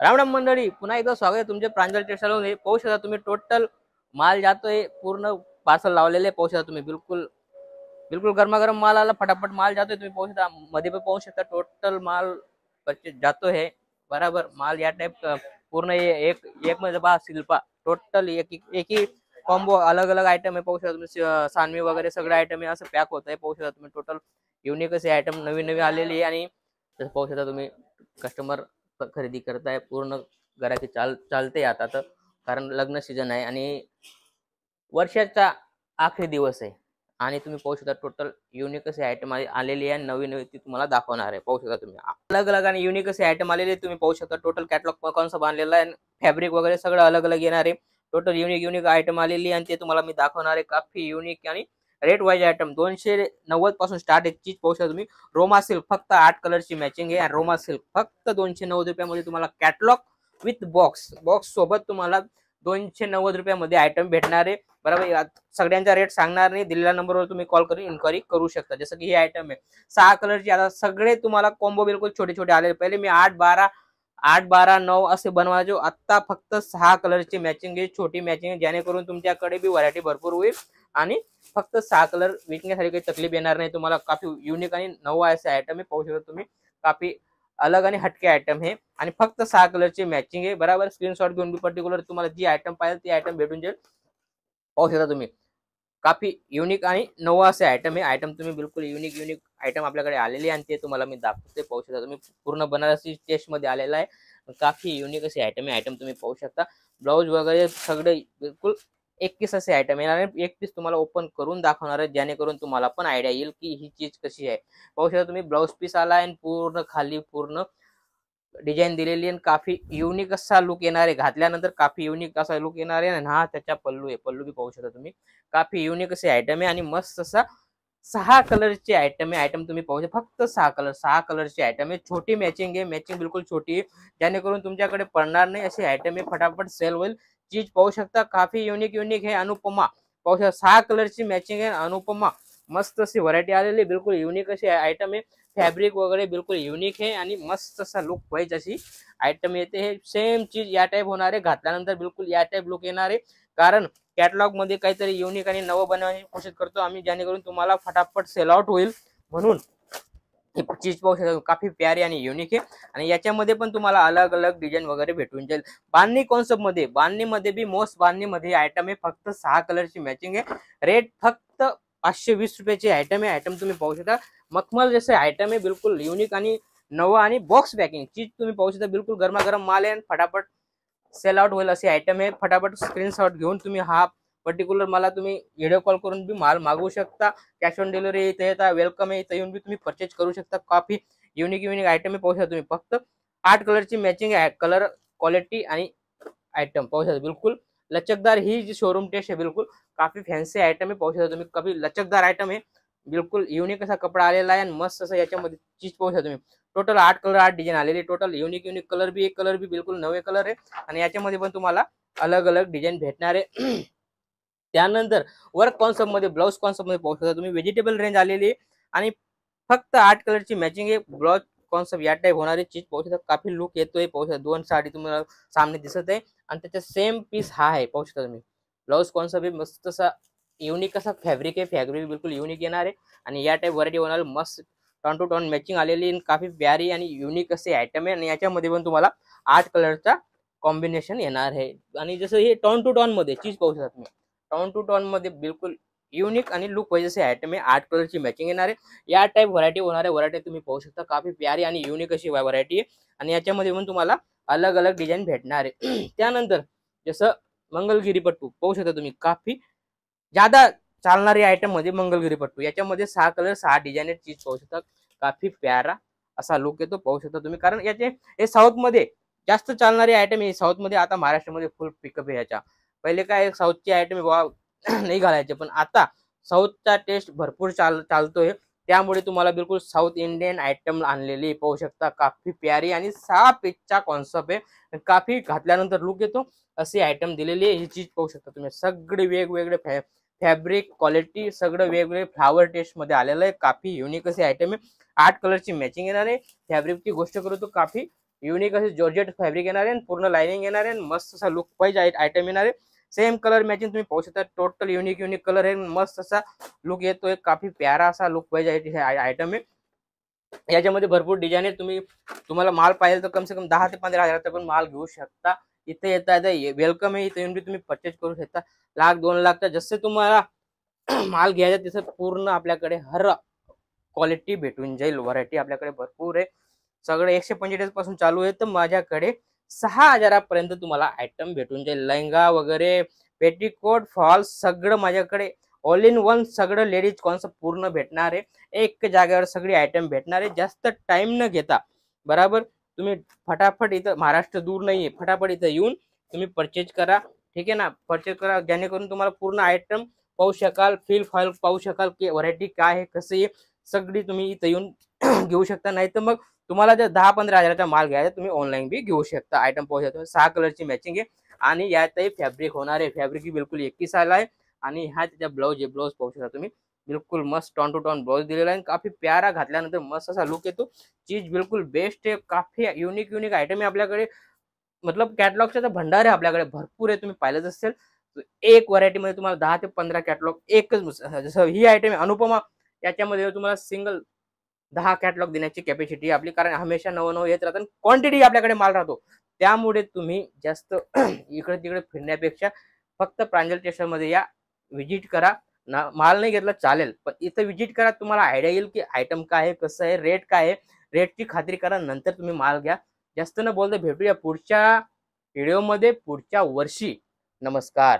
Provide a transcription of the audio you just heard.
राम राम मंडळी, पुन्हा एकदा स्वागत आहे तुमचे प्रांजल टेक्सटाईल. हे पाहू शकता तुम्ही, टोटल माल जातोय, पूर्ण पार्सल लावलेले पाहू शकता तुम्ही. बिलकुल बिलकुल गरमागरम माल आला, फटाफट माल जातोय. तुम्ही पाहू शकता, मध्ये पण पाहू शकता टोटल माल जातो है बराबर. माल या टाइप पूर्ण एक एक मध्ये पहा शिल्पा, टोटल एक ही कॉम्बो अलग अलग आयटम आहे पाहू शकता तुम्ही. सानवी वगैरे सगळे आयटम आहे, असं पॅक होत आहे पाहू शकता तुम्ही. टोटल युनिक असे आयटम नवीन नवीन आलेली आहे. आणि जसं पाहू शकता तुम्ही, कस्टमर खरेदी करताय, पूर्ण घराची चालते आता तर, कारण लग्न सीजन आहे आणि वर्षाचा आखरी दिवस आहे. आणि तुम्ही पाहू शकता टोटल युनिक असे आयटम आलेली आहे, नवीन नवीन ती तुम्हाला दाखवणार आहे. पाहू शकता तुम्ही, अलग अलग आणि युनिक असे आयटम आलेले तुम्ही पाहू शकता. टोटल कॅटलॉग कॉन्सेप्ट बांधलेला आहे, फॅब्रिक वगैरे सगळं अलग अलग येणार आहे. टोटल युनिक युनिक आयटम आलेली आणि ते तुम्हाला मी दाखवणार आहे. काफी युनिक आणि रेट वाईज आयटम 290 पासून स्टार्ट आहे. चीज पाहू शकता तुम्ही. रोमा सिल्क फक्त 8 कलरची मॅचिंग आहे. रोमा सिल्क फक्त 290 रुपयामध्ये तुम्हाला कॅटलॉग विथ बॉक्स सोबत तुम्हाला 290 रुपयामध्ये आयटम भेटणार आहे बरोबर. सगळ्यांचा रेट सांगणार नाही, दिलेल्या नंबरवर तुम्ही कॉल करून इन्क्वायरी करू शकता. जसं की हे आयटम आहे 6 कलरची, आता सगळे तुम्हाला कॉम्बो बिलकुल छोटे छोटे आले. पहिले मी 8-12-9 असे बनवायचो, आता फक्त 6 कलरची मॅचिंग आहे, छोटी मॅचिंग आहे, जेणेकरून तुमच्याकडे बी व्हरायटी भरपूर होईल आणि फक्त 6 कलर विकण्यासाठी काही तकलीफ येणार नाही तुम्हाला. काफी युनिक आणि नवा असे आयटम आहे पाहू शकता तुम्ही. काफी अलग आणि हटके आयटम आहे आणि फक्त 6 कलरची मॅचिंग आहे बरोबर. स्क्रीनशॉट घेऊन बी पर्टिक्युलर तुम्हाला जी आयटम पाहिजे ती आयटम भेटून जाईल पाहू शकता तुम्ही. काफी युनिक आणि नवा असे आयटम आहे. आयटम तुम्ही बिलकुल युनिक युनिक आयटम आपल्याकडे आलेले आणि ते तुम्हाला मी दाखवते पाहू शकता तुम्ही. पूर्ण बनारसी टेस्ट मध्ये आलेला आहे. काफी युनिक असे आयटम आहे. आयटम तुम्ही पाहू शकता. ब्लाऊज वगैरे सगळे बिलकुल 21 असे आयटम येणार आहे. एक पीस तुम्हाला ओपन करून दाखवणार आहे, जेणेकरून तुम्हाला पण आयडिया येईल की ही चीज कशी आहे. पाहू शकता तुम्ही, ब्लाऊज पीस आला आणि पूर्ण खाली पूर्ण डिझाईन दिलेली आणि काफी युनिक असा लुक येणार आहे. घातल्यानंतर काफी युनिक असा लुक येणार आहे. आणि हा त्याच्या पल्लू आहे, पल्लू बी पाहू शकता तुम्ही. काफी युनिक असे आयटम आहे आणि मस्त असा 6 कलरचे आयटम आहे. आयटम तुम्ही पाहू शकता, फक्त 6 कलरचे आयटम आहे. छोटी मॅचिंग आहे, मॅचिंग बिलकुल छोटी आहे, जेणेकरून तुमच्याकडे पडणार नाही असे आयटम आहे. फटाफट सेल होईल. चीज पाहू शकता, काफी युनिक युनिक आहे. अनुपमा पाहू शकता, 6 कलरची मॅचिंग आहे. अनुपमा मस्त अशी व्हरायटी आलेली, बिलकुल युनिक अशी आयटम आहे. फॅब्रिक वगैरे बिलकुल युनिक आहे आणि मस्त असा लुक वाईज अशी आयटम येते. हे सेम चीज या टाइप होणार आहे, घातल्यानंतर बिलकुल या टाइप लुक येणार आहे. कारण कॅटलॉग मध्ये काहीतरी युनिक आणि नवं बनवण्याची कोशिश करतो आम्ही, जेणेकरून तुम्हाला फटाफट सेल आउट होईल. म्हणून चीज पाहू शकता, काफी प्यारी आणि युनिक आहे. आणि याच्यामध्ये पण तुम्हाला अलग अलग डिझाईन वगैरे भेटून जाईल. बांधणी कॉन्सेप्ट मध्ये, बांधणी मध्ये बी मोस्ट बांधणी मध्ये आयटम आहे. फक्त 6 कलरची मॅचिंग आहे. रेट फक्त 520 रुपयाची आयटम आहे. आयटम तुम्ही पाहू शकता. मखमल जसे आयटम आहे, बिलकुल युनिक आणि नवं आणि बॉक्स पॅकिंग चीज तुम्ही पाहू शकता. बिलकुल गरमागरम माल आहे आणि फटाफट सेल आउट होईल असे आयटम आहे. फटाफट स्क्रीनशॉट घेऊन तुम्ही हा पर्टिक्युलर मला तुम्ही व्हिडिओ कॉल करून बी माल मागवू शकता. कॅश ऑन डिलिव्हरी इथे येता, वेलकम आहे, इथे येऊन बी तुम्ही परचेज करू शकता. काफी युनिक युनिक आयटम आहे पाहू शकता तुम्ही. फक्त 8 कलरची मॅचिंग आहे. कलर क्वालिटी आणि आयटम पाहू शकता. बिलकुल लचकदार ही जी शोरूम टेस्ट आहे, बिलकुल काफी फॅन्सी आयटम आहे पाहू शकता तुम्ही. काफी लचकदार आयटम आहे, बिलकुल युनिक असा कपडा आलेला आहे आणि मस्त असं याच्यामध्ये चीज पाहू शकता तुम्ही. टोटल 8 कलर 8 डिझाईन आलेली. टोटल युनिक युनिक कलर बी, एक कलर बी बिलकुल नवे कलर आहे आणि याच्यामध्ये पण तुम्हाला अलग अलग डिझाईन भेटणार आहे. त्यानंतर वर्क कॉन्सेप्ट मध्ये, ब्लाउज कॉन्सेप्ट मध्ये पाहू शकता तुम्ही. व्हेजिटेबल रेंज आलेली आहे आणि फक्त 8 कलरची मॅचिंग आहे. ब्लाउज कॉन्सेप्ट या टाइप होणारी चीज पाहू शकता. काफी लुक येतोय पाहू शकता. 2 साडी तुम्हाला सामने दिसत आहे आणि त्याचा सेम पीस हा आहे पाहू शकता तुम्ही. ब्लाउज कॉन्सेप्ट मस्त असा युनिक असा फॅब्रिक आहे. फॅब्रिक बिलकुल युनिक येणार आहे आणि या टाइप व्हरायटी होणार. मस्त टॉन टू टॉन मॅचिंग आलेली आणि काफी प्यारी आणि युनिक असे आयटम आहे. आणि याच्यामध्ये पण तुम्हाला 8 कलरचा कॉम्बिनेशन येणार आहे. आणि जसं हे टॉन टू टॉन मध्ये चीज पाहू शकता तुम्ही. टॉन टू टॉन मध्ये बिलकुल युनिक आणि लुक वाईज असे आयटम आहे. 8 कलरची मॅचिंग येणार आहे. या टाइप व्हरायटी होणार आहे. व्हरायटी तुम्ही पाहू शकता. काफी प्यारी आणि युनिक अशी व्हरायटी आहे आणि याच्यामध्ये पण तुम्हाला अलग अलग डिझाईन भेटणार आहे. त्यानंतर जसं मंगलगिरी पट्टू पाहू शकता तुम्ही. काफी ज्यादा चालणारी आयटम मध्ये मंगलगिरी पट्टू, याच्यामध्ये 6 कलर 6 डिझाईन चीज पाहू शकता. काफी प्यारा असा लुक येतो पाहू शकता तुम्ही. कारण याचे हे साऊथ मध्ये जास्त चालणारी आयटम आहे. साऊथ मध्ये आता महाराष्ट्रामध्ये फुल पिकअप आहे याच्या. पहिले काय साऊथची आयटम नाही घालायचे, पण आता साऊथचा टेस्ट भरपूर चालतोय. त्यामुळे तुम्हाला बिलकुल साऊथ इंडियन आयटम आणलेली पाहू शकता. काफी प्यारी आणि 6 पीसचा कॉन्सेप्ट आहे. काफी घातल्यानंतर लुक येतो अशी आयटम दिलेली आहे. ही चीज पाहू शकता तुम्ही. सगळे वेगवेगळे फॅब्रिक क्वालिटी सगळं वेगवेगळे फ्लावर टेस्ट मध्ये आलेलं आहे. काफी युनिक असे आयटम आहे. 8 कलरची मॅचिंग येणार आहे. फॅब्रिकची गोष्ट करू तो काफी युनिक असे जॉर्जेट फॅब्रिक येणार आहे, पूर्ण लाइनिंग येणार आहे, मस्त असा लुक पाहिजे आयटम येणार आहे. सेम कलर मॅचिंग तुम्ही पाहू शकता, टोटल युनिक कलर आहे, मस्त असा लुक येतोय, काफी प्यारा असा लुक पाहिजे आयटम आहे. याच्यामध्ये भरपूर डिझाईन आहे. तुम्हाला माल पाहिजे तर कम से कम 10 ते 15 हजाराचा पण माल घेऊ शकता. इथे येता वेलकम आहे, इथे येऊन तुम्ही परचेस करू शकता. 1,00,000-2,00,000 जसं तुम्हाला माल घ्यायचा तसं पूर्ण आपल्याकडे हर क्वालिटी भेटून जाईल. व्हरायटी आपल्याकडे भरपूर आहे. सगळं 145 पासून चालू आहे, तर माझ्याकडे 6,000 पर्यंत तुम्हाला आयटम भेटून जाईल. लेहंगा वगैरे, पेटीकोट, फॉल्स सगळं माझ्याकडे ऑल इन वन सगळं लेडीज कॉन्सेप्ट पूर्ण भेटणार आहे. एक जागेवर सगळी आयटम भेटणार आहे. जास्त टाइम न घेता बरोबर तुम्ही फटाफट, इथं महाराष्ट्र दूर नाहीये, फटाफट इथं येऊन तुम्ही परचेज करा. ठीक आहे ना, परचेज करा, जेणेकरून तुम्हाला पूर्ण आयटम पाहू शकाल, फील फाईल पाहू शकाल की व्हरायटी काय आहे, कसं आहे, सगळी तुम्ही इथं येऊन घेऊ शकता. नाही तर मग तुम्हाला जर 10-15 हजाराचा माल घ्यायचा तुम्ही ऑनलाईन बी घेऊ शकता. आयटम पाहू शकता, 6 कलरची मॅचिंग आहे आणि यातही फॅब्रिक होणार आहे. फॅब्रिक बिलकुल 21 आला आहे आणि हा त्याचा ब्लाऊज आहे. ब्लाऊज पाहू शकता तुम्ही, बिलकुल मस्त टॉन टू टॉन ब्लाऊज दिलेला आहे. काफी प्यारा घातल्यानंतर मस्त असा लुक येतो. चीज बिलकुल बेस्ट आहे. काफी युनिक आयटम आहे आपल्याकडे. मतलब कॅटलॉगचा तर भंडार आहे आपल्याकडे, भरपूर आहे. तुम्ही पाहिलंच असेल, एक व्हरायटी मध्ये तुम्हाला 10 ते 15 कॅटलॉग एकच. जसं ही आयटम आहे अनुपमा, याच्यामध्ये तुम्हाला सिंगल 10 कॅटलॉग देण्याची कॅपॅसिटी आपली, कारण हमेशा नवं येत राहतं, क्वांटिटी आपल्याकडे माल राहतो. त्यामुळे तुम्ही जास्त इकडे तिकडे फिरण्यापेक्षा फक्त प्रांजल टेक्सटाईल मध्ये या, व्हिजिट करा. माल नाही घेतला चालेल, पण इथं व्हिजिट करा, तुम्हाला आयडिया येईल की आयटम काय आहे, कसं आहे, रेट काय आहे. रेटची खात्री करा, नंतर तुम्ही माल घ्या. जास्त न बोलता भेटूया पुढच्या व्हिडिओमध्ये पुढच्या वर्षी. नमस्कार.